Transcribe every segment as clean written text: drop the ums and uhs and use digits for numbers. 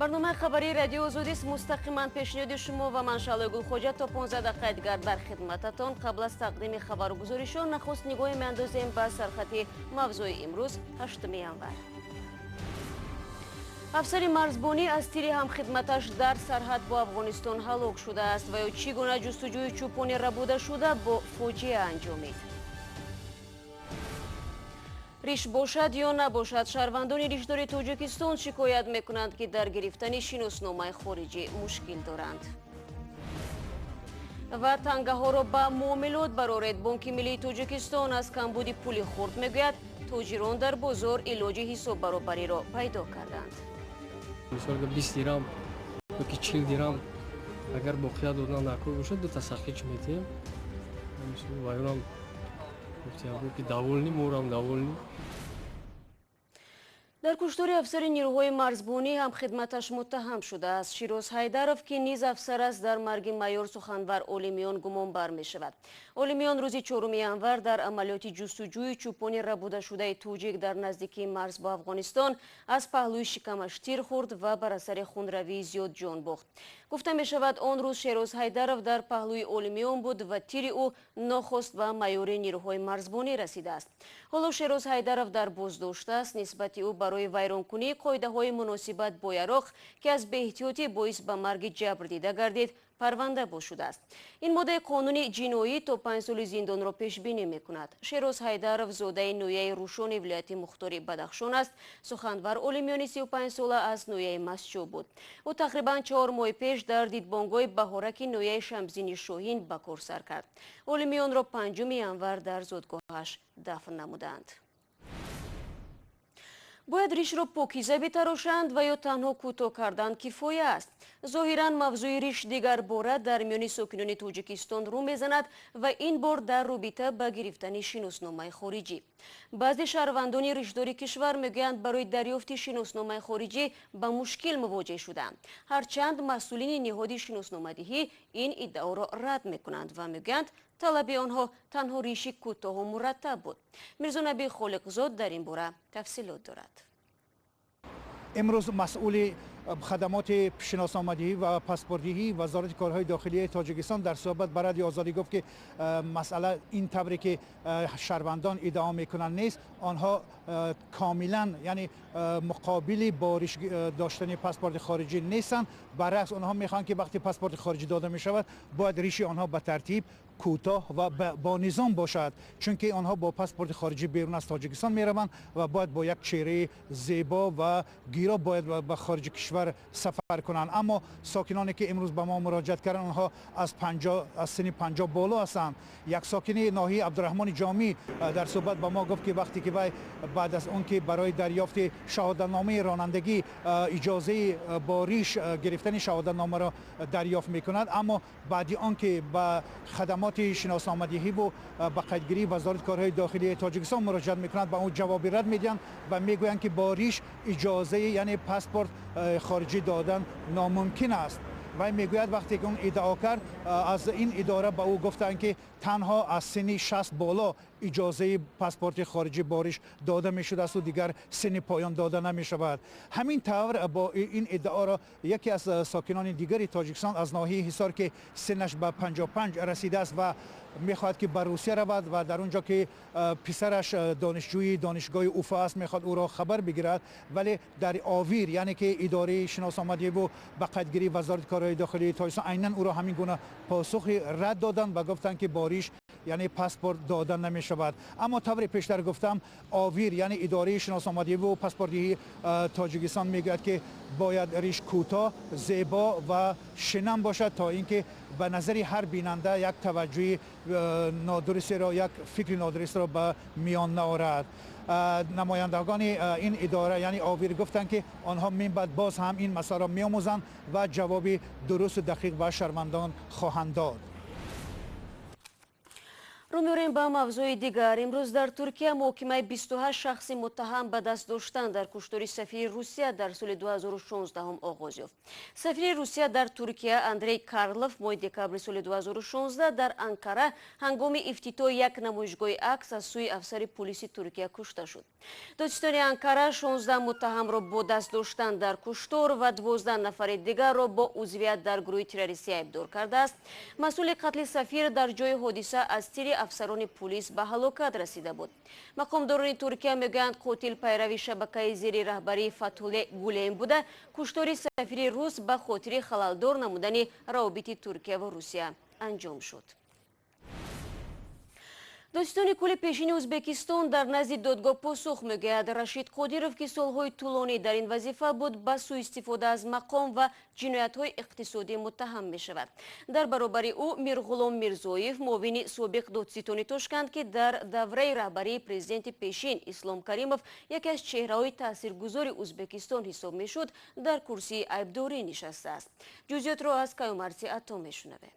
برنامه خبری رادیو آزادی مستقیما پیشنهاد شما و من شعله گلخوجه تا 15 دقیقه دیگر در خدمتتان. قبل از تقدیم خبرگزاریشان نخست نگاه میاندازیم به سرخط موضوع امروز 8 январ. افسر مرزبانی از تیر همخدمتش در سرحد با افغانستان هلاک شده است و یا چگونه جستجوی چوپانی ربوده شده با فوجیه انجامید. ریش باشد یا نباشد، شهروندان ریشداری تاجیکستان شکایت میکنند که در گرفتن شناسنامه خارجی مشکل دارند. و تنگه ها را به معاملات برآورد. بانک ملی تاجیکستان از کمبود پول خرد میگوید تاجران در بازار علاج حساب برابری را پیدا کردند. مثلا 20 درهم یا 40 درهم اگر باقی دادن نکو باشد دو تا ساخت میتیم. مثلا وایرام گفتم که داولنی مورم داولنی. در کشتار افسر نیروهای مرزبانی هم خدمتش متهم شده است. شیروز حیدرов که نیز افسر است در مرگ مایور سخنور اولیمیان گمان بر می شود. اولیمیان روز 4 январ در عملیات جستجوی چوپانی ربوده شده توجیک در نزدیکی مرز با افغانستان از پهلوی شکمش تیر خورد و بر اثر خونروی زیاد جان باخت. گفته می شود آن روز شیروز حیدرов در پهلوی اولیمیان بود و تیر او ناخست و مایور نیروهای مرزبانی رسیده است. حالا شیروز حیدرов در بازداشت است. نسبت او برای ویرانکنی قاعده های مناسبت با عراق که از بی‌احتیاطی باعث به مرگ جبر دیده گردید پرونده با شده است. این ماده قانونی جنایی تا 5 سال زندان را پیش بینی می کند. شیروز حیدرов زاده نویه روشون ولایت مختار بدخشان است. سخنور اولیمیان 35 ساله از نویه مسجو بود. او تقریبا 4 ماه پیش در دیدبانگاه بهارک نویه شمزین شاهین به کار سر کرد. اولیمیان را 5 январ در زادگاهش دفن نمودند. باید ریش را پاکیزه بتراشند و یا تنها کوتاه کردن کفایه است. ظاهراً موضوع ریش دیگر باره در میان ساکنان تاجیکستان رو میزند و این بار در رابطه به گرفتن شناسنامه خارجی. بعضی شهروندان ریشداری کشور میگویند برای دریافت شناسنامه خارجی به مشکل مواجه شدند. هرچند مسئولین نهاد شناسنامه‌دهی این ادعا را رد میکنند و میگویند طلب آنها تنها ریش کوتاه و مرتب بود. میرزا نبی خالقزاد در این باره تفصیلات دارد. امروز مسئول خدمات شناسنامه‌دهی و پاسپورت‌دهی وزارت کارهای داخلی تاجیکستان در صحبت با رادیو آزادی گفت که مسئله این طوری که شهروندان ادعا میکنند نیست. آنها کاملا یعنی مقابل با ریش داشتن پاسپورت خارجی نیستند. برعکس آنها میخوان که وقتی پاسپورت خارجی داده می شود باید ریش آنها به ترتیب کوتاه و با نظام باشد، چون که آنها با پاسپورت خارجی بیرون از تاجیکستان میروند و باید با یک چهره زیبا و گیرا باید به خارج کشور سفر کنند. اما ساکنانی که امروز به ما مراجعت کردند آنها از سن 50 بالا هستند. یک ساکن ناحیه عبدالرحمن جامی در صحبت با ما گفت که وقتی که بعد از اون که برای دریافت شهادتنامه رانندگی اجازه با ریش گرفتن شهادتنامه را دریافت میکند، اما بعد آن که به خدمات شناسنامه‌دهی و به قیدگیری وزارت کارهای داخلی تاجیکستان مراجعت میکنند با اون جواب رد میدن و میگویند که با ریش اجازه یعنی پاسپورت خارجی دادن ناممکن است. و میگوید وقتی که اون ادعا کرد از این اداره به او گفتند که تنها از سن 60 بالا اجازه پاسپورت خارجی باریش داده می شده است و دیگر سن پایان داده نمی شود. همین طور با این ادعا را یکی از ساکنان دیگری تاجیکستان از ناحیه حصار که سنش به 55 رسیده است و میخواد که به روسیه رود و در اونجا که پسرش دانشجوی دانشگاه اوفا است میخواد او را خبر بگیرد، ولی در آویر یعنی که اداره شناسنامه‌دهی و به قیدگیری وزارت کارهای داخلی تاجیکستان عیناً او را همین گونه پاسخ رد دادند و گفتند که باریش یعنی پاسپورت دادن نمی شود. اما طور پیشتر گفتم آویر یعنی اداره شناسنامه‌دهی و پاسپورت‌دهی تاجیکستان میگوید که باید ریش کوتاه، زیبا و شنم باشد تا اینکه به نظر هر بیننده یک توجه نادرستی را یک فکر نادرست را به میان نآورد. نمایندگان این اداره یعنی آویر گفتند که آنها من بعد باز هم این مسئله را میآموزند و جواب درست و دقیق به شهروندان خواهند داد. رو می‌آوریم با موضوع دیگر. امروز در ترکیه محکمه 28 شخص متهم به دست داشتن در کشتار سفیر روسیه در سال 2016 آغاز یافت. سفیر روسیه در ترکیه اندری کارلوف ماه دکامبر سال 2016 در انقره هنگام افتتاح یک نمایشگاه عکس از سوی افسر پلیس ترکیه کشته شد. دادستان انقره 16 متهم را با دست داشتن در کشتار و 12 نفر دیگر را با عضویت در گروه تروریستی ابدار کرده است. مسئول قتل سفیر در جای حادثه از تیر افسران پلیس به هلاکت رسیده بود. مقامداران ترکیه میگویند قاتل پیروی شبکه زیر رهبری فتح‌الله گولن بوده. کشتار سفیر روس به خاطر خللدار نمودن روابط ترکیه و روسیه انجام شد. دادستان کل پیشین ازبکستان در نزد دادگاه پاسخ میگوید رشید قادیروف که سالهای طولانی در این وظیفه بود به سوء استفاده از مقام و جنایت‌های اقتصادی متهم می شود. در برابر او میرغلام میرزویف معاون سابق دادستان تاشکند که در دوره رهبری پرزیدنت پیشین اسلام کریموف یکی از چهره‌های تاثیرگذار ازبکستان حساب میشد در کرسی عیبداری نشسته است. جزئیات را از کیومرسی عطا میشنویم.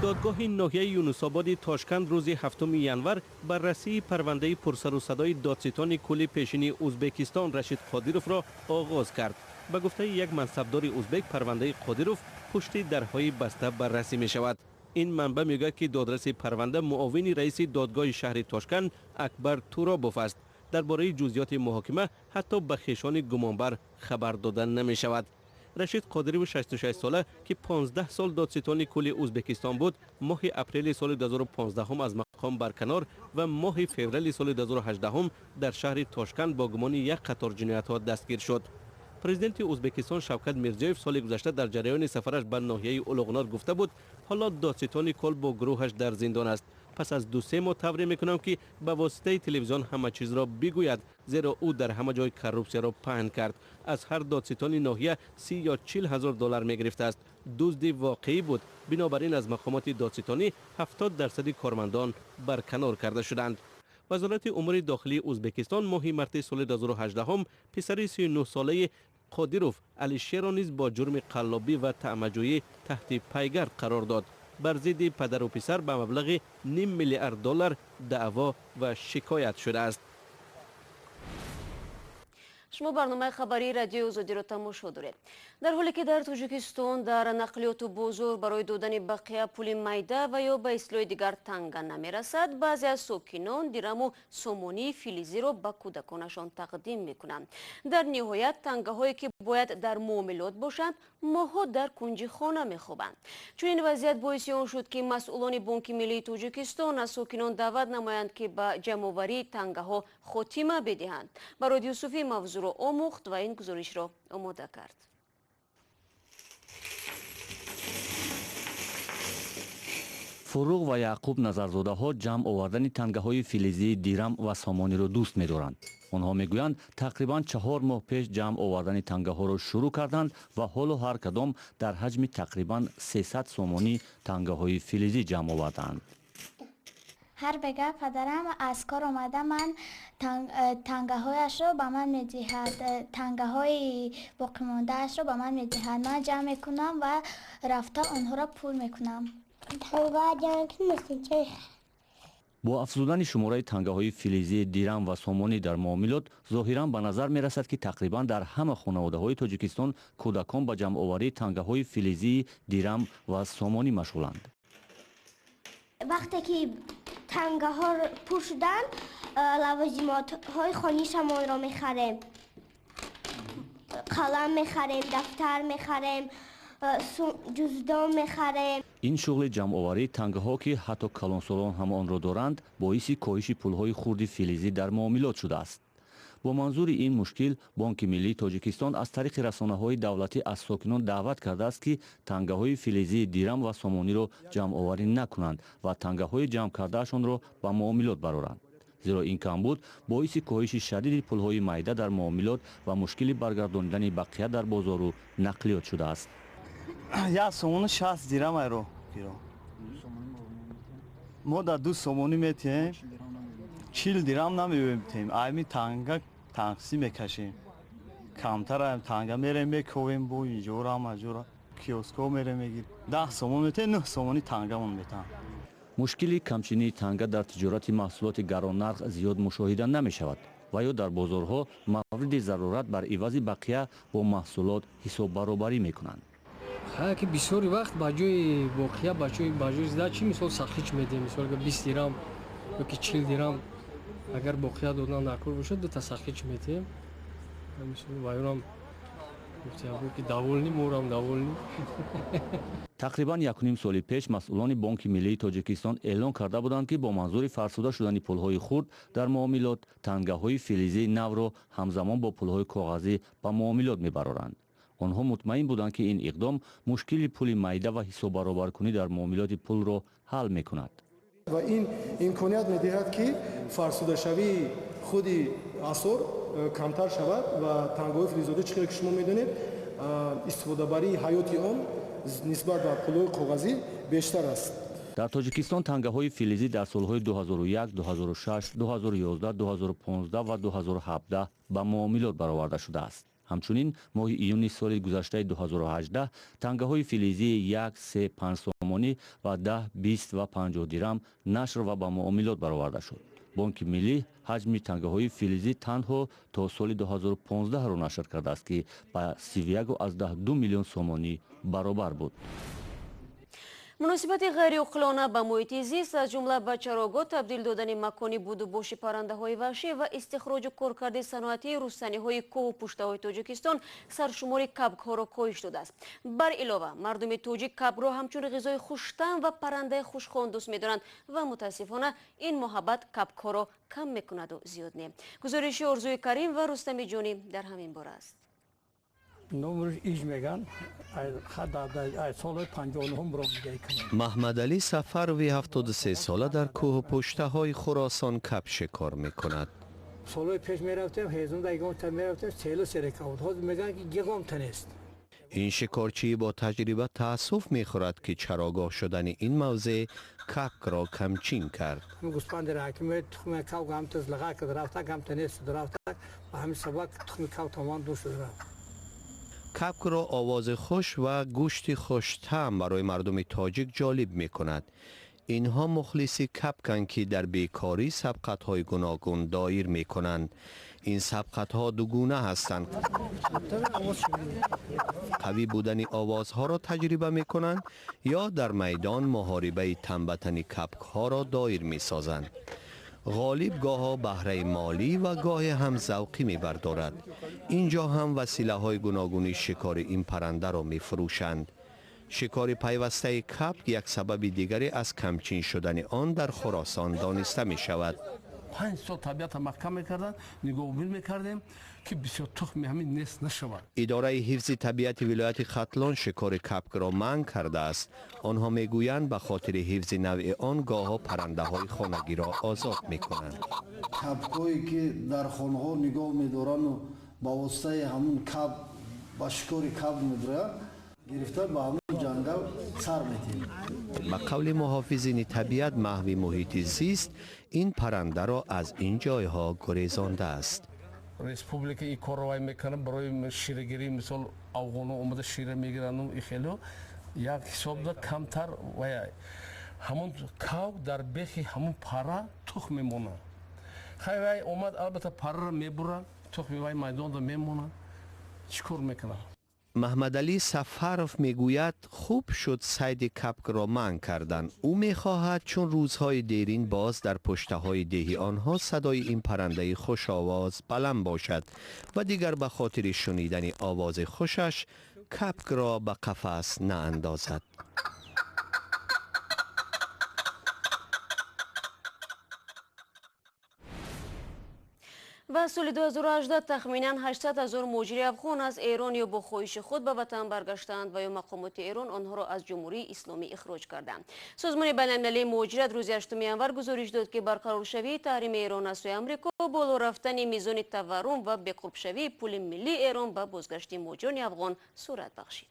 دادگاه ناحیه یونس‌آباد تاشکند روز 7 ینور بررسی پرونده پرسر و صدای دادستان کل پیشین ازبکستان رشید قادیروف را آغاز کرد. به گفته یک منصبدار ازبک پرونده قادیروف پشت درهای بسته بررسی می شود. این منبع میگه که دادرس پرونده معاون رئیس دادگاه شهر تاشکند اکبر تورابوف است. درباره جزئیات محاکمه حتی به خویشان گمانبر خبر داده نمی شود. رشید قادیروف 66 ساله که 15 سال دادستان کل ازبکستان بود، ماه اپریل سال 2015 از مقام برکنار و ماه فوریه سال 2018 در شهر تاشکند با گمان یک قطار جنایت‌ها دستگیر شد. پرزیدنت ازبکستان شوکت میرزیوف سال گذشته در جریان سفرش به ناحیه اولغنار گفته بود حالا دادستان کل با گروهش در زندان است. پس از 2-3 ماه توقع میکنم که به واسطه تلویزیون همه چیز را بگوید، زیرا او در همه جای کروپسیا را پهن کرد. از هر دادستان ناحیه 30 یا 40 هزار دلار میگرفته است. دزد واقعی بود. بنابراین از مقامات دادستانی 70% کارمندان برکنار کرده شدند. وزارت امور داخلی ازبکستان ماه مارس سال 2018 پسر 39 ساله قادیروف علیشیر را نیز با جرم قلابی و طعمه‌جویی تحت پیگرد قرار داد. بر ضد پدر و پسر به مبلغ نیم میلیارد دلار دعوا و شکایت شده است. شما برنامه خبری رادیو آزادی را تماشا دارید. در حالی که در تاجیکستان در نقلیات بزرگ برای دادن بقیه پول میده و یا به اصطلاح دیگر تنگه نمیرسد، بعضی از ساکنان درم و سومونی فلزی را به کودکانشان تقدیم میکنند. در نهایت تنگه هایی که باید در معاملات باشند ماها در کنج خانه میخوابند. چون این وضعیت باعث آن شد که مسئولان بانک ملی تاجیکستان از ساکنان دعوت نمایند که به جمع‌آوری تنگه ها خاتمه بدهند. برای یوسفی موضوع را آموخت و این گزارش را آماده کرد. فروغ و یعقوب نظرزاده ها جمع آوردن تنگه های فلزی دیرم و سامانی را دوست می دارند. آنها می گویند تقریبا 4 ماه پیش جمع آوردن تنگه ها را شروع کردند و حالا هر کدام در حجم تقریبا 300 سامانی تنگه های فلزی جمع آوردند. هر بگه پدرم از کار آمده من تنگه هایش رو به من میدهد، تنگه های باقی مانده اش رو به من میدهد. من جمع میکنم و رفته آنها را پول میکنم. با افزودن شماره تنگه های فلزی دیرم و سامانی در معاملات ظاهرا به نظر می رسد که تقریبا در همه خانواده های تاجیکستان کودکان به جمع آوری تنگه های فلزی دیرم و سامانی مشغولند. وقتی که تنگه ها پر شدن لوازمات های خانگی شمان را میخریم، قلم میخریم، دفتر میخریم، جزدان میخریم. این شغل جمع آوری تنگه ها که حتی کلانسالان هم آن را دارند باعث کاهش پول های خرد فلزی در معاملات شده است. با منظور این مشکل بانک ملی تاجیکستان از طریق رسانه های دولتی از ساکنان دعوت کرده است که تنگه های فلزی دیرم و سامانی را جمع آوری نکنند و تنگه های جمع کردهشان را به معاملات برآورند. زیرا این کمبود باعث کاهش شدید پول های میده در معاملات و مشکل برگرداندن بقیه در بازار و نقلیات شده است. یک سومون 60 دیرم ایرو گیرو. ما در 2 سومونی میتیم 40 دیرم نمیبینیم. ایمی تنگه تقسیم میکشیم. کمتر هم تنگه میریم میکویم بو اینجورا مجورا کیوسکو میریم میگیر 10 سومون میتیم 9 سومونی تنگه مون میتیم. мушкили камчинии танга дар тиҷорати маҳсулоти гароннарх зиёд мушоҳида намешавад ва ё дар бозорҳо мавриди зарурат бар ивази бақия бо маҳсулот ҳисоббаробарӣ мекунанд. ки бисёри вақт ба ҷои воқеа ба ҷои зида чӣ мисол сахлич медиҳем, мисол 20 дирам ёки 40 дирам агар боқия додан накор бошад дута сахлич медиҳем. ва ёрам ки даволни морам даволни. тақрибан 1,5 соли пеш масъулони бонки миллии тоҷикистон эълон карда буданд ки бо манзури фарсуда шудани пулҳои хурд дар муомилот тангаҳои филизии навро ҳамзамон бо пулҳои коғазӣ ба муомилот мебароранд. онҳо мутмаин буданд ки ин иқдом мушкили пули майда ва ҳисоббаробаркунӣ дар муомилоти пулро ҳал мекунад. ва ин имконият медиҳад ки фарсудашавии худи асъор камтар шавад ва тангаҳои филизодӣ чӣ хеле ки шумо медонед истифодабарии ҳаёти он нисбат ба пулҳои коғазӣ бештар аст. дар тоҷикистон тангаҳои филизӣ дар солҳои 2001, 2006, 2011, 2015 ва 2017 ба муомилот бароварда шудааст. ҳамчунин моҳи июни соли гузаштаи 2018 тангаҳои филизии 1, 3, 5 сомонӣ ва 10, 20 ва 50 дирам нашр ва ба муомилот бароварда шуд. бонки миллӣ ҳаҷми тангаҳои филизӣ танҳо то соли 2015-ро нашр кардааст ки ба 31,2 миллион сомонӣ баробар буд. муносибати ғайриоқилона ба муҳити зист аз ҷумла ба чарогоҳ табдил додани макони будубоши паррандаҳои ваҳшӣ ва истихроҷу коркарди саноатии рустаниҳои кӯҳу пуштаҳои Тоҷикистон саршумори кабкҳоро коҳиш додааст. бар илова мардуми тоҷик кабкро ҳамчун ғизои хуштаъм ва паррандаи хушхон дӯст медоранд ва мутаассифона ин муҳаббат кабкҳоро кам мекунаду зиёд не. гузориши Орзуи Карим ва Рустами Ҷонӣ дар ҳамин бора аст. маҳмадалӣ Сафарови 73 сола дар кӯҳу пуштаҳои Хӯросон каб шикор мекунад. солҳои пеш мерафтем ҳезунда ягонта мерафтем селу серекавд ҳозир мегӯянд ки ягонта нест. ин шикорчӣ бо таҷриба таассуф мехӯрад ки чарогоҳ шудани ин мавзеъ кабкро камчин кард. гӯспанди ҳакимият тухми кабк ҳамта злаға кард рафта ҳамта нест рафта ба ҳамин сабаб тухми кабк тамом дур шуд рафт. кабкро овози хуш ва гӯшти хуштаъм барои мардуми тоҷик ҷолиб мекунад. инҳо мухлиси кабканд ки дар бекорӣ сабқатҳои гуногун доир мекунанд. ин сабқатҳо дугуна ҳастанд. қавӣ будани овозҳоро таҷриба мекунанд ё дар майдон муҳорибаи танбатани кабкҳоро доир месозанд. غالب گاها بهره مالی و گاهی هم ذوقی می‌بردارد. اینجا هم وسیله‌های گوناگون شکار این پرنده را می‌فروشند. شکار پیوسته کبک یک سبب دیگری از کمچین شدن آن در خراسان دانسته می‌شود. 5 سال طبیعت محکم می‌کردند، نگاهبین می‌کردیم که بسیار تخم همین نیست نشود. اداره حفظ طبیعت ولایت ختلان شکار کبک را منع کرده است. آنها میگویند به خاطر حفظ نوع آن گاه‌ها پرنده‌های خانگی را آزاد می‌کنند. کبک‌هایی که در خانه‌ها نگاه می‌دارند و با واسطه همون کب با شکار کب می‌برند گرفته به همون جنگل سر می‌دهند. به قول محافظین طبیعت محو محیط زیست این پرنده را از این جایها گریزانده است. республика и коровай мекунад барои ширагирӣ мисол афғоно омада шира мегиранд и хело як ҳисобда камтар ва ҳамон кав дар бехи ҳамон пара тухм мемонад. хай вай омад албатта параро мебурад, тухми вай майдонда мемонад. чӣ кор мекунад؟ محمدعلی سفرов میگوید خوب شد صید کبک را منع کردند. او میخواهد چون روزهای دیرین باز در پشته‌های دهی آنها صدای این پرنده خوش آواز بلند باشد و دیگر به خاطر شنیدن آواز خوشش کبک را به قفس ناندازد. و سال 2018 تخمیناً 800,000 مهاجر افغان از ایران یا با خواهش خود به وطن برگشتند و یا مقامات ایران آنها را از جمهوری اسلامی اخراج کردند. سازمان بین‌المللی مهاجرت روز 8 январ گزارش داد که برقرار شوی تحریم ایران از سوی آمریکا بالا رفتن میزان تورم و بقرب شوی پول ملی ایران به بازگشت مهاجران افغان صورت بخشید.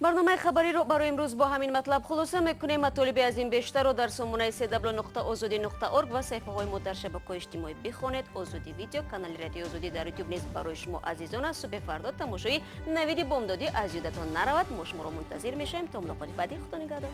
برنامه خبری رو برای امروز با همین مطلب خلاصه میکنیم. مطالبی از این بیشتر رو در سامانه www.azadi.org و صفحه های ما در شبکه‌های اجتماعی بخوانید. آزادی ویدیو کانال رادیو آزادی در یوتیوب نیز برای شما عزیزان است. صبح فردا تماشای نوید بامدادی از یادتان نرود. ما شما رو منتظر میشیم تا ملاقات بعدی. خدا نگهدار.